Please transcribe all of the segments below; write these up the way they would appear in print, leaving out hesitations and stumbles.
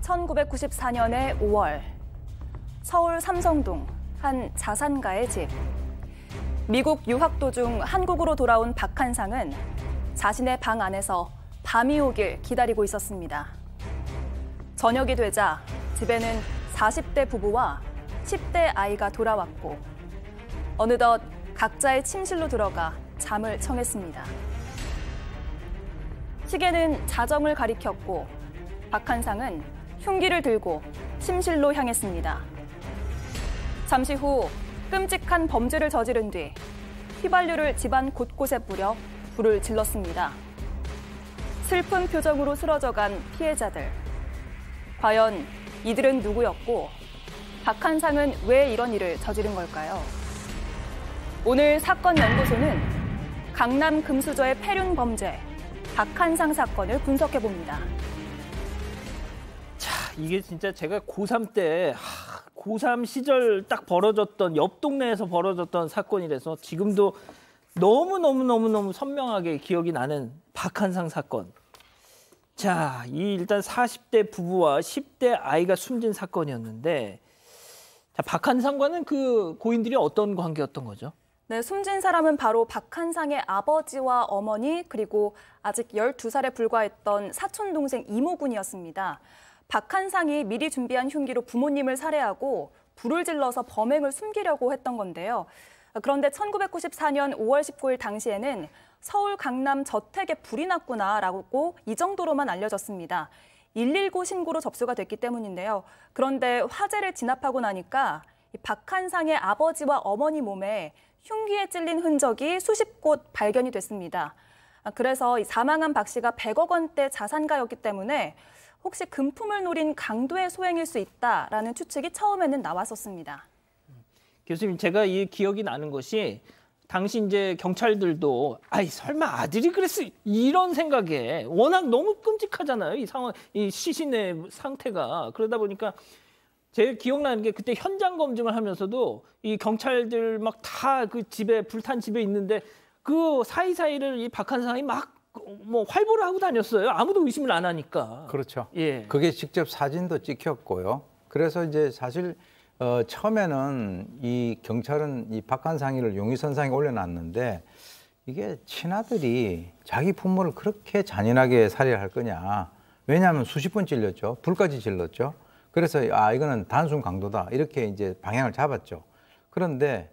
1994년의 5월, 서울 삼성동 한 자산가의 집. 미국 유학 도중 한국으로 돌아온 박한상은 자신의 방 안에서 밤이 오길 기다리고 있었습니다. 저녁이 되자 집에는 40대 부부와 10대 아이가 돌아왔고 어느덧 각자의 침실로 들어가 잠을 청했습니다. 시계는 자정을 가리켰고 박한상은 흉기를 들고 침실로 향했습니다. 잠시 후 끔찍한 범죄를 저지른 뒤 휘발유를 집안 곳곳에 뿌려 불을 질렀습니다. 슬픈 표정으로 쓰러져간 피해자들. 과연 이들은 누구였고 박한상은 왜 이런 일을 저지른 걸까요? 오늘 사건 연구소는 강남 금수저의 폐륜 범죄 박한상 사건을 분석해 봅니다. 자, 이게 진짜 제가 고3 때 고3 시절 딱 벌어졌던 옆 동네에서 벌어졌던 사건이라서 지금도 너무 선명하게 기억이 나는 박한상 사건. 자, 이 일단 40대 부부와 10대 아이가 숨진 사건이었는데 자, 박한상과는 그 고인들이 어떤 관계였던 거죠? 네, 숨진 사람은 바로 박한상의 아버지와 어머니 그리고 아직 12살에 불과했던 사촌동생 이모군이었습니다. 박한상이 미리 준비한 흉기로 부모님을 살해하고 불을 질러서 범행을 숨기려고 했던 건데요. 그런데 1994년 5월 19일 당시에는 서울 강남 저택에 불이 났구나라고 이 정도로만 알려졌습니다. 119 신고로 접수가 됐기 때문인데요. 그런데 화재를 진압하고 나니까 박한상의 아버지와 어머니 몸에 흉기에 찔린 흔적이 수십 곳 발견이 됐습니다. 그래서 사망한 박 씨가 100억 원대 자산가였기 때문에 혹시 금품을 노린 강도의 소행일 수 있다라는 추측이 처음에는 나왔었습니다. 교수님, 제가 이 기억이 나는 것이 당시 이제 경찰들도 설마 아들이 그랬어 이런 생각에 워낙 너무 끔찍하잖아요. 이 상황, 이 시신의 상태가. 그러다 보니까 제가 기억나는 게 그때 현장 검증을 하면서도 이 경찰들 막 다 그 집에 불탄 집에 있는데 그 사이사이를 이 박한상이 막 뭐 활보를 하고 다녔어요. 아무도 의심을 안 하니까. 그렇죠. 예. 그게 직접 사진도 찍혔고요. 그래서 이제 사실 처음에는 이 경찰은 이 박한상이를 용의선상에 올려놨는데 이게 친아들이 자기 부모를 그렇게 잔인하게 살해할 거냐. 왜냐하면 수십 번 찔렸죠. 불까지 질렀죠. 그래서 이거는 단순 강도다. 이렇게 이제 방향을 잡았죠. 그런데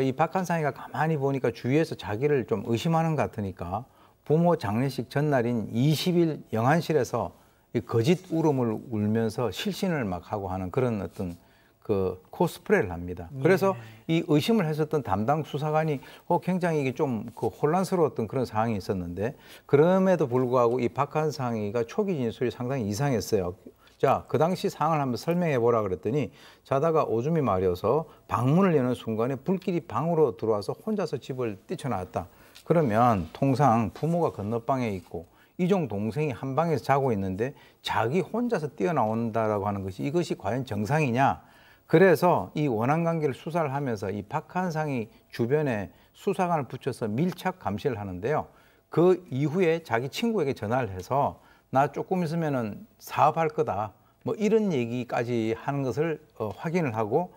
이 박한상이가 가만히 보니까 주위에서 자기를 좀 의심하는 것 같으니까 부모 장례식 전날인 20일 영안실에서 이 거짓 울음을 울면서 실신을 막 하고 하는 그런 어떤 그 코스프레를 합니다. 그래서 이 의심을 했었던 담당 수사관이 굉장히 이게 좀 그 혼란스러웠던 그런 상황이 있었는데 그럼에도 불구하고 이 박한상이가 초기 진술이 상당히 이상했어요. 자, 그 당시 상황을 한번 설명해 보라 그랬더니 자다가 오줌이 마려서 방문을 여는 순간에 불길이 방으로 들어와서 혼자서 집을 뛰쳐나왔다. 그러면 통상 부모가 건너방에 있고 이종 동생이 한 방에서 자고 있는데 자기 혼자서 뛰어나온다라고 하는 것이 이것이 과연 정상이냐? 그래서 이 원한관계를 수사를 하면서 이 박한상이 주변에 수사관을 붙여서 밀착 감시를 하는데요. 그 이후에 자기 친구에게 전화를 해서 나 조금 있으면은 사업할 거다. 뭐 이런 얘기까지 하는 것을 확인을 하고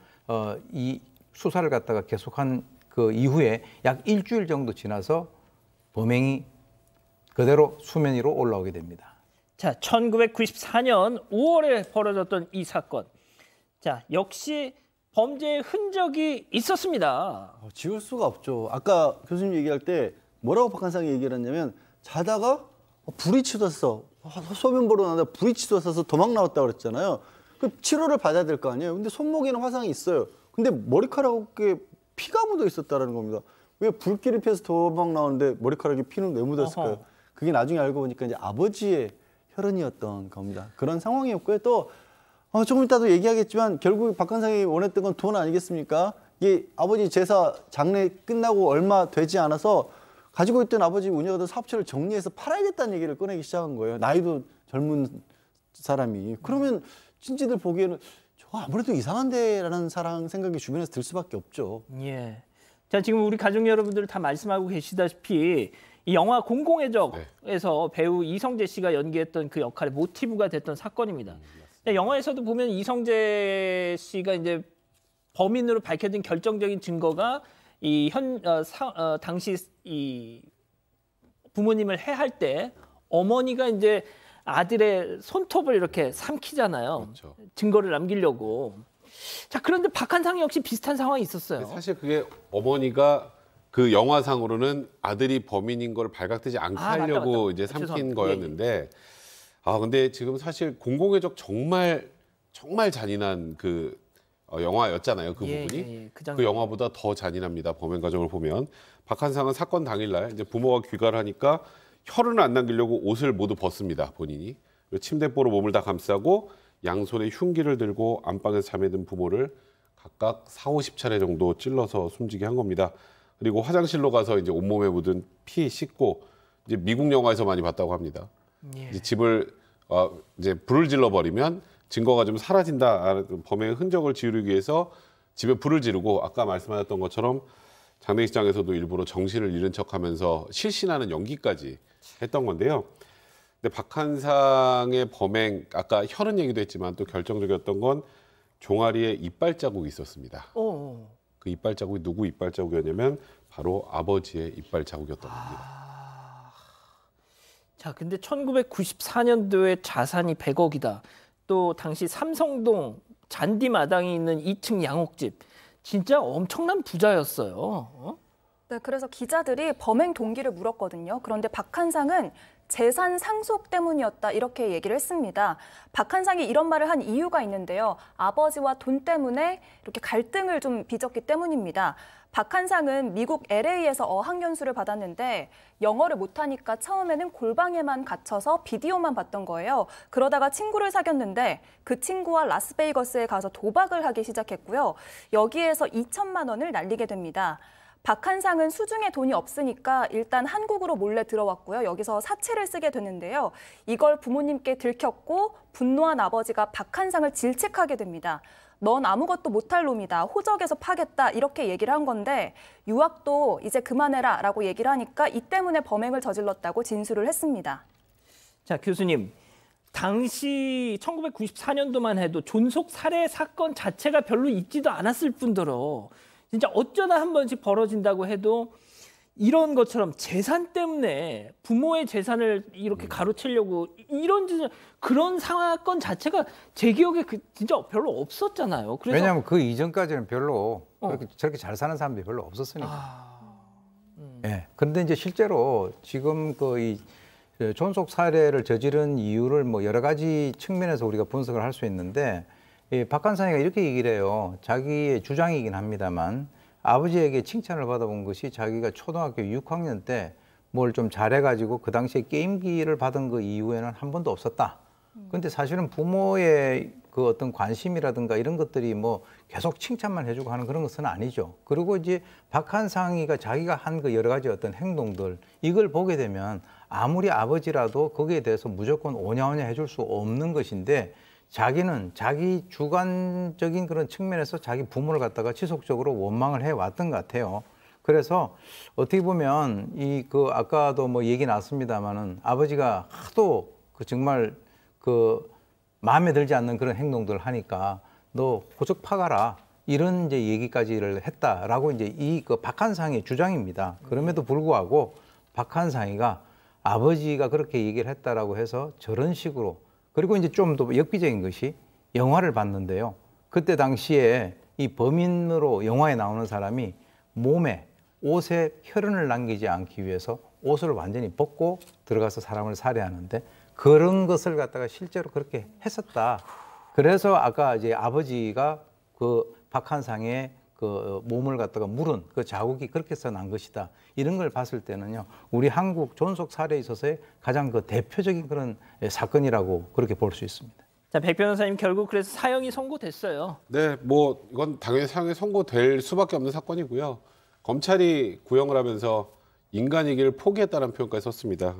이 수사를 갖다가 계속한 그 이후에 약 일주일 정도 지나서 범행이 그대로 수면 위로 올라오게 됩니다. 자, 1994년 5월에 벌어졌던 이 사건. 자, 역시 범죄의 흔적이 있었습니다. 지울 수가 없죠. 아까 교수님 얘기할 때 뭐라고 박한상이 얘기를 했냐면 자다가 불이 치솟았어. 소변 보러 나는데 불이 치솟아서 도망 나왔다고 그랬잖아요. 그 치료를 받아야 될 거 아니에요. 근데 손목에는 화상이 있어요. 근데 머리카락에 피가 묻어 있었다는 겁니다. 왜 불길이 피해서 도망 나오는데 머리카락에 피는 왜 묻었을까요? 그게 나중에 알고 보니까 이제 아버지의 혈흔이었던 겁니다. 그런 상황이었고요. 또 조금 이따도 얘기하겠지만 결국 박한상이 원했던 건 돈 아니겠습니까? 이게 아버지 제사 장례 끝나고 얼마 되지 않아서 가지고 있던 아버지 운영하던 사업체를 정리해서 팔아야겠다는 얘기를 꺼내기 시작한 거예요. 나이도 젊은 사람이. 그러면 친지들 보기에는 저 아무래도 이상한데라는 생각이 주변에서 들 수밖에 없죠. 예. 자, 지금 우리 가족 여러분들 다 말씀하고 계시다시피 이 영화 공공의 적에서 배우 이성재 씨가 연기했던 그 역할의 모티브가 됐던 사건입니다. 영화에서도 보면 이성재 씨가 이제 범인으로 밝혀진 결정적인 증거가 당시 이 부모님을 해할 때 어머니가 이제 아들의 손톱을 이렇게 삼키잖아요. 그렇죠. 증거를 남기려고. 자, 그런데 박한상 역시 비슷한 상황이 있었어요. 사실 그게 어머니가 그 영화상으로는 아들이 범인인 걸 발각되지 않게 하려고 맞다. 이제 삼킨 죄송합니다. 거였는데 근데 지금 사실 공공의 적 정말 잔인한 그 영화였잖아요. 그 부분이. 그 영화보다 더 잔인합니다. 범행 과정을 보면. 박한상은 사건 당일날 이제 부모가 귀가를 하니까 혈흔을 안 남기려고 옷을 모두 벗습니다. 본인이. 침대보로 몸을 다 감싸고 양손에 흉기를 들고 안방에서 잠에 든 부모를 각각 40-50차례 정도 찔러서 숨지게 한 겁니다. 그리고 화장실로 가서 이제 온몸에 묻은 피 씻고 이제 미국 영화에서 많이 봤다고 합니다. 이제 집을 이제 불을 질러 버리면 증거가 좀 사라진다. 범행의 흔적을 지우기 위해서 집에 불을 지르고 아까 말씀하셨던 것처럼 장례식장에서도 일부러 정신을 잃은 척하면서 실신하는 연기까지 했던 건데요. 근데 박한상의 범행, 아까 혈흔 얘기도 했지만 또 결정적이었던 건 종아리에 이빨 자국이 있었습니다. 그 이빨 자국이 누구 이빨 자국이었냐면 바로 아버지의 이빨 자국이었던 겁니다. 자, 근데 1994년도에 자산이 100억이다. 또 당시 삼성동 잔디마당이 있는 2층 양옥집. 진짜 엄청난 부자였어요. 네, 그래서 기자들이 범행 동기를 물었거든요. 그런데 박한상은 재산 상속 때문이었다 이렇게 얘기를 했습니다. 박한상이 이런 말을 한 이유가 있는데요. 아버지와 돈 때문에 이렇게 갈등을 좀 빚었기 때문입니다. 박한상은 미국 LA에서 어학연수를 받았는데 영어를 못하니까 처음에는 골방에만 갇혀서 비디오만 봤던 거예요. 그러다가 친구를 사귀었는데 그 친구와 라스베이거스에 가서 도박을 하기 시작했고요. 여기에서 2천만 원을 날리게 됩니다. 박한상은 수중에 돈이 없으니까 일단 한국으로 몰래 들어왔고요. 여기서 사채를 쓰게 되는데요. 이걸 부모님께 들켰고 분노한 아버지가 박한상을 질책하게 됩니다. 넌 아무것도 못할 놈이다. 호적에서 파겠다. 이렇게 얘기를 한 건데 유학도 이제 그만해라 라고 얘기를 하니까 이 때문에 범행을 저질렀다고 진술을 했습니다. 자, 교수님. 당시 1994년도만 해도 존속 살해 사건 자체가 별로 있지도 않았을 뿐더러 진짜 어쩌다 한 번씩 벌어진다고 해도 이런 것처럼 재산 때문에 부모의 재산을 이렇게 가로채려고 그런 사건 자체가 제 기억에 진짜 별로 없었잖아요. 그래서 왜냐하면 그 이전까지는 별로 저렇게 잘 사는 사람들이 별로 없었으니까. 예. 그런데 이제 실제로 지금 이 존속 살해를 저지른 이유를 뭐 여러 가지 측면에서 우리가 분석을 할 수 있는데 박한상이가 이렇게 얘기를 해요. 자기의 주장이긴 합니다만 아버지에게 칭찬을 받아본 것이 자기가 초등학교 6학년 때 뭘 좀 잘해가지고 그 당시에 게임기를 받은 그 이후에는 한 번도 없었다. 근데 사실은 부모의 그 어떤 관심이라든가 이런 것들이 뭐 계속 칭찬만 해주고 하는 그런 것은 아니죠. 그리고 이제 박한상이가 자기가 한 그 여러 가지 어떤 행동들 이걸 보게 되면 아무리 아버지라도 거기에 대해서 무조건 오냐오냐 해줄 수 없는 것인데 자기는 자기 주관적인 그런 측면에서 자기 부모를 갖다가 지속적으로 원망을 해왔던 것 같아요. 그래서 어떻게 보면 아까도 뭐 얘기 나왔습니다만은 아버지가 하도 정말 마음에 들지 않는 그런 행동들을 하니까 너 호적 파가라 이런 이제 얘기까지를 했다라고 이제 박한상의 주장입니다. 그럼에도 불구하고 박한상이가 아버지가 그렇게 얘기를 했다라고 해서 저런 식으로 그리고 이제 좀 더 역비적인 것이 영화를 봤는데요. 그때 당시에 이 범인으로 영화에 나오는 사람이 옷에 혈흔을 남기지 않기 위해서 옷을 완전히 벗고 들어가서 사람을 살해하는데 그런 것을 갖다가 실제로 그렇게 했었다. 그래서 아까 이제 아버지가 그 박한상의 그 몸을 갖다가 물은 그 자국이 그렇게 해서 난 것이다. 이런 걸 봤을 때는요, 우리 한국 존속 살해에 있어서의 가장 그 대표적인 그런 사건이라고 그렇게 볼 수 있습니다. 자, 백 변호사님 결국 그래서 사형이 선고됐어요. 네, 뭐 이건 당연히 사형이 선고될 수밖에 없는 사건이고요. 검찰이 구형을 하면서 인간이기를 포기했다는 표현까지 썼습니다.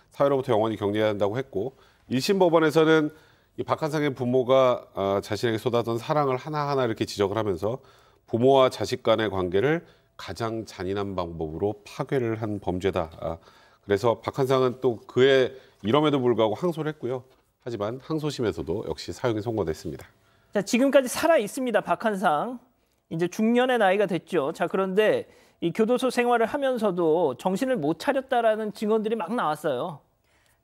사회로부터 영원히 격리해야 한다고 했고 1심 법원에서는 이 박한상의 부모가 자신에게 쏟아던 사랑을 하나하나 이렇게 지적을 하면서 부모와 자식 간의 관계를 가장 잔인한 방법으로 파괴를 한 범죄다. 그래서 박한상은 또 그의 이럼에도 불구하고 항소를 했고요. 하지만 항소심에서도 역시 사형이 선고됐습니다. 자, 지금까지 살아 있습니다. 박한상. 이제 중년의 나이가 됐죠. 자, 그런데 이 교도소 생활을 하면서도 정신을 못 차렸다라는 증언들이 막 나왔어요.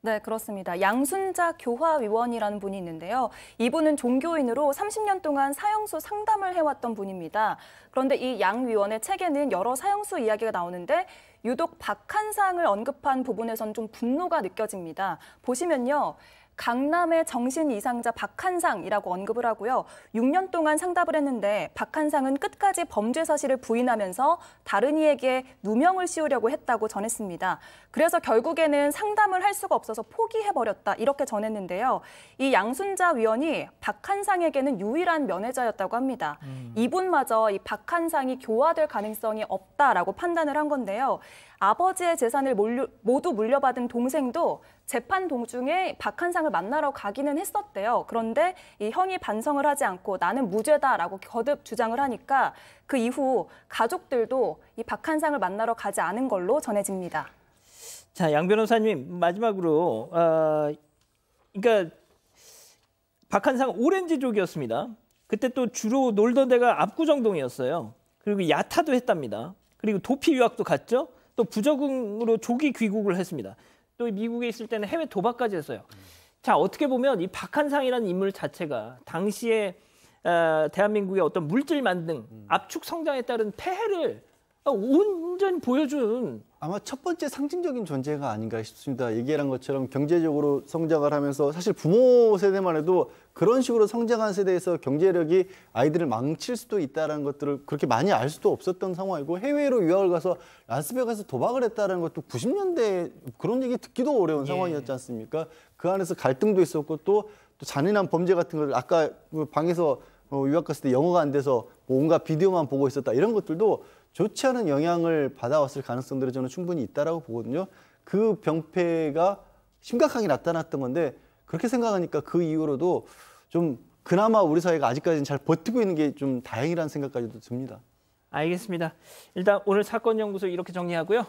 네, 그렇습니다. 양순자 교화위원이라는 분이 있는데요. 이분은 종교인으로 30년 동안 사형수 상담을 해왔던 분입니다. 그런데 이 양 위원의 책에는 여러 사형수 이야기가 나오는데 유독 박한상을 언급한 부분에선 좀 분노가 느껴집니다. 보시면요. 강남의 정신 이상자 박한상이라고 언급을 하고요. 6년 동안 상담을 했는데 박한상은 끝까지 범죄 사실을 부인하면서 다른 이에게 누명을 씌우려고 했다고 전했습니다. 그래서 결국에는 상담을 할 수가 없어서 포기해버렸다 이렇게 전했는데요. 이 양순자 위원이 박한상에게는 유일한 면회자였다고 합니다. 이분마저 이 박한상이 교화될 가능성이 없다라고 판단을 한 건데요. 아버지의 재산을 모두 물려받은 동생도 재판 도중에 박한상을 만나러 가기는 했었대요. 그런데 이 형이 반성을 하지 않고 나는 무죄다라고 거듭 주장을 하니까 그 이후 가족들도 이 박한상을 만나러 가지 않은 걸로 전해집니다. 자, 양 변호사님 마지막으로 그러니까 박한상 오렌지족이었습니다. 그때 또 주로 놀던 데가 압구정동이었어요. 그리고 야타도 했답니다. 그리고 도피 유학도 갔죠. 또 부적응으로 조기 귀국을 했습니다. 또 미국에 있을 때는 해외 도박까지 했어요. 자, 어떻게 보면 이 박한상이라는 인물 자체가 당시에 대한민국의 어떤 물질 만능, 압축 성장에 따른 폐해를 온전히 보여준 아마 첫 번째 상징적인 존재가 아닌가 싶습니다. 얘기한 것처럼 경제적으로 성장을 하면서 사실 부모 세대만 해도 그런 식으로 성장한 세대에서 경제력이 아이들을 망칠 수도 있다는 것들을 그렇게 많이 알 수도 없었던 상황이고 해외로 유학을 가서 라스베가스에서 도박을 했다는 것도 90년대에 그런 얘기 듣기도 어려운 상황이었지 않습니까? 그 안에서 갈등도 있었고 또 잔인한 범죄 같은 걸 아까 방에서 유학 갔을 때 영어가 안 돼서 온갖 비디오만 보고 있었다 이런 것들도 좋지 않은 영향을 받아왔을 가능성들이 저는 충분히 있다라고 보거든요. 그 병폐가 심각하게 나타났던 건데 그렇게 생각하니까 그 이후로도 좀 그나마 우리 사회가 아직까지는 잘 버티고 있는 게 좀 다행이라는 생각까지도 듭니다. 알겠습니다. 일단 오늘 사건 연구소 이렇게 정리하고요.